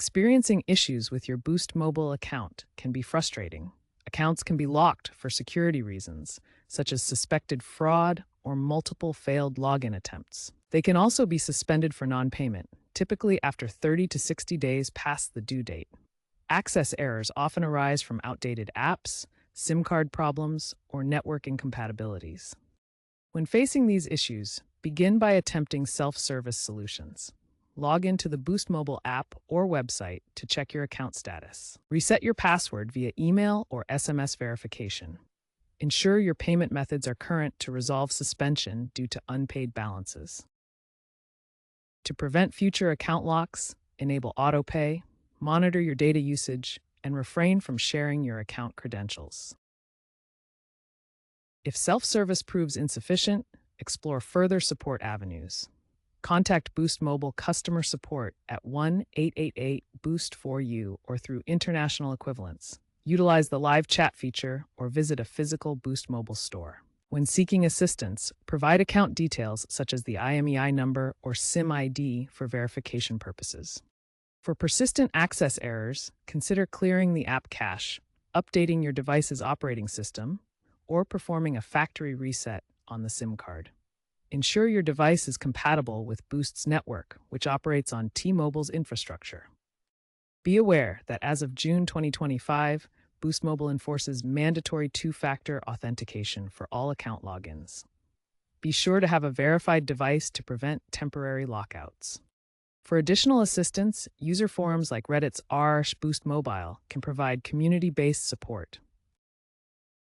Experiencing issues with your Boost Mobile account can be frustrating. Accounts can be locked for security reasons, such as suspected fraud or multiple failed login attempts. They can also be suspended for non-payment, typically after 30 to 60 days past the due date. Access errors often arise from outdated apps, SIM card problems, or network incompatibilities. When facing these issues, begin by attempting self-service solutions. Log into the Boost Mobile app or website to check your account status. Reset your password via email or SMS verification. Ensure your payment methods are current to resolve suspension due to unpaid balances. To prevent future account locks, enable autopay, monitor your data usage, and refrain from sharing your account credentials. If self-service proves insufficient, explore further support avenues. Contact Boost Mobile customer support at 1-888-BOOST-4U or through international equivalents. Utilize the live chat feature or visit a physical Boost Mobile store. When seeking assistance, provide account details such as the IMEI number or SIM ID for verification purposes. For persistent access errors, consider clearing the app cache, updating your device's operating system, or performing a factory reset on the SIM card. Ensure your device is compatible with Boost's network, which operates on T-Mobile's infrastructure. Be aware that as of June 2025, Boost Mobile enforces mandatory two-factor authentication for all account logins. Be sure to have a verified device to prevent temporary lockouts. For additional assistance, user forums like Reddit's r/Boost Mobile can provide community-based support.